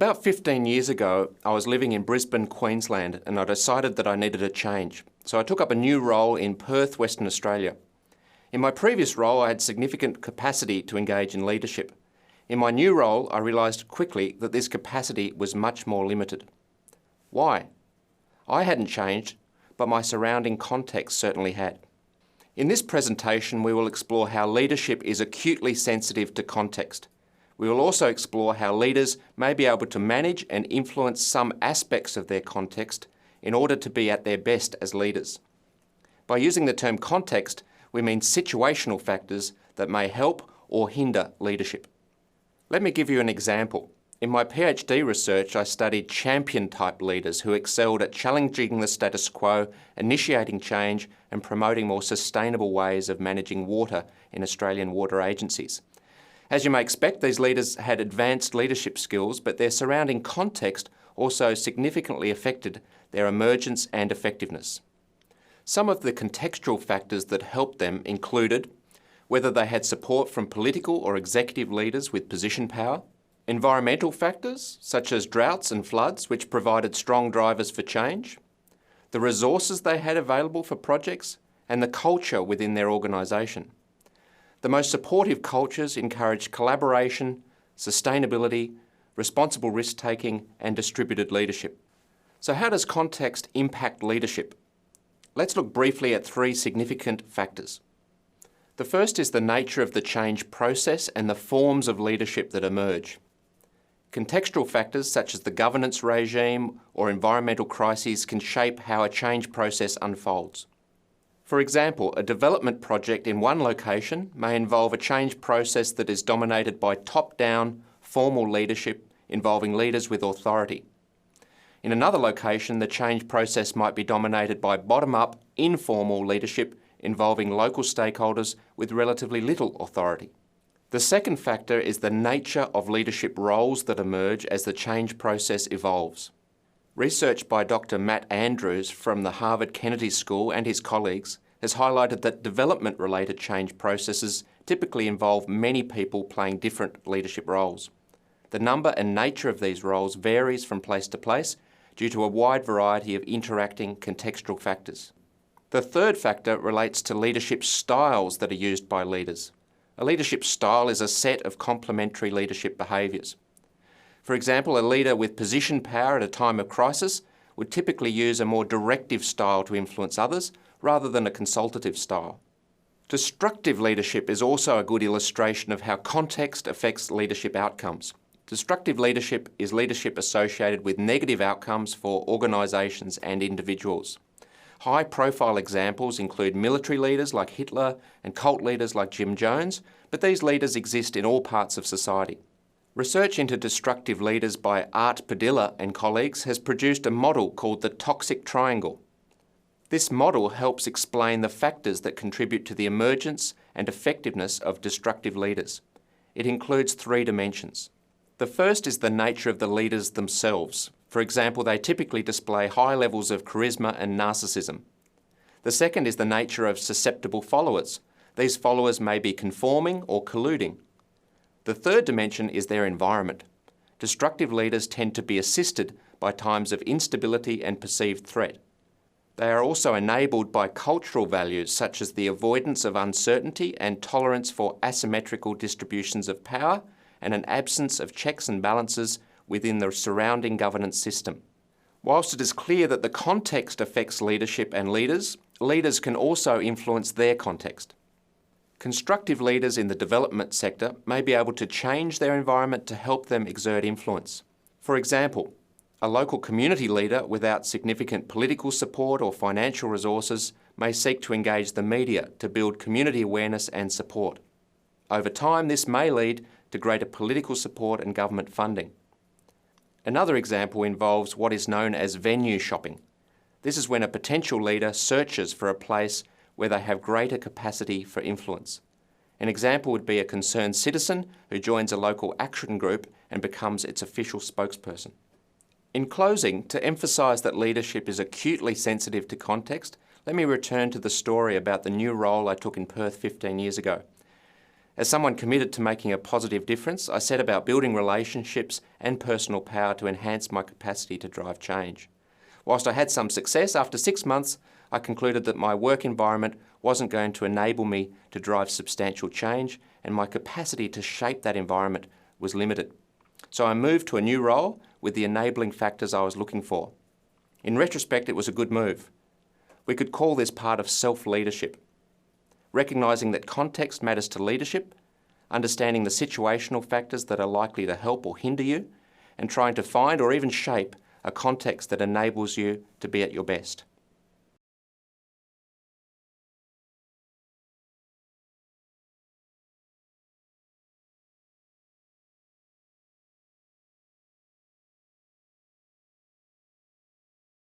About 15 years ago, I was living in Brisbane, Queensland, and I decided that I needed a change. So I took up a new role in Perth, Western Australia. In my previous role, I had significant capacity to engage in leadership. In my new role, I realised quickly that this capacity was much more limited. Why? I hadn't changed, but my surrounding context certainly had. In this presentation, we will explore how leadership is acutely sensitive to context. We will also explore how leaders may be able to manage and influence some aspects of their context in order to be at their best as leaders. By using the term context, we mean situational factors that may help or hinder leadership. Let me give you an example. In my PhD research, I studied champion-type leaders who excelled at challenging the status quo, initiating change, and promoting more sustainable ways of managing water in Australian water agencies. As you may expect, these leaders had advanced leadership skills, but their surrounding context also significantly affected their emergence and effectiveness. Some of the contextual factors that helped them included whether they had support from political or executive leaders with position power, environmental factors such as droughts and floods which provided strong drivers for change, the resources they had available for projects, and the culture within their organisation. The most supportive cultures encourage collaboration, sustainability, responsible risk-taking, and distributed leadership. So how does context impact leadership? Let's look briefly at three significant factors. The first is the nature of the change process and the forms of leadership that emerge. Contextual factors such as the governance regime or environmental crises can shape how a change process unfolds. For example, a development project in one location may involve a change process that is dominated by top-down, formal leadership involving leaders with authority. In another location, the change process might be dominated by bottom-up, informal leadership involving local stakeholders with relatively little authority. The second factor is the nature of leadership roles that emerge as the change process evolves. Research by Dr. Matt Andrews from the Harvard Kennedy School and his colleagues has highlighted that development-related change processes typically involve many people playing different leadership roles. The number and nature of these roles varies from place to place due to a wide variety of interacting contextual factors. The third factor relates to leadership styles that are used by leaders. A leadership style is a set of complementary leadership behaviours. For example, a leader with position power at a time of crisis would typically use a more directive style to influence others rather than a consultative style. Destructive leadership is also a good illustration of how context affects leadership outcomes. Destructive leadership is leadership associated with negative outcomes for organisations and individuals. High-profile examples include military leaders like Hitler and cult leaders like Jim Jones, but these leaders exist in all parts of society. Research into destructive leaders by Art Padilla and colleagues has produced a model called the toxic triangle. This model helps explain the factors that contribute to the emergence and effectiveness of destructive leaders. It includes three dimensions. The first is the nature of the leaders themselves. For example, they typically display high levels of charisma and narcissism. The second is the nature of susceptible followers. These followers may be conforming or colluding. The third dimension is their environment. Destructive leaders tend to be assisted by times of instability and perceived threat. They are also enabled by cultural values such as the avoidance of uncertainty and tolerance for asymmetrical distributions of power and an absence of checks and balances within the surrounding governance system. Whilst it is clear that the context affects leadership and leaders, leaders can also influence their context. Constructive leaders in the development sector may be able to change their environment to help them exert influence. For example, a local community leader without significant political support or financial resources may seek to engage the media to build community awareness and support. Over time, this may lead to greater political support and government funding. Another example involves what is known as venue shopping. This is when a potential leader searches for a place where they have greater capacity for influence. An example would be a concerned citizen who joins a local action group and becomes its official spokesperson. In closing, to emphasise that leadership is acutely sensitive to context, let me return to the story about the new role I took in Perth 15 years ago. As someone committed to making a positive difference, I set about building relationships and personal power to enhance my capacity to drive change. Whilst I had some success, after 6 months, I concluded that my work environment wasn't going to enable me to drive substantial change, and my capacity to shape that environment was limited. So I moved to a new role with the enabling factors I was looking for. In retrospect, it was a good move. We could call this part of self-leadership. Recognising that context matters to leadership, understanding the situational factors that are likely to help or hinder you, and trying to find or even shape a context that enables you to be at your best.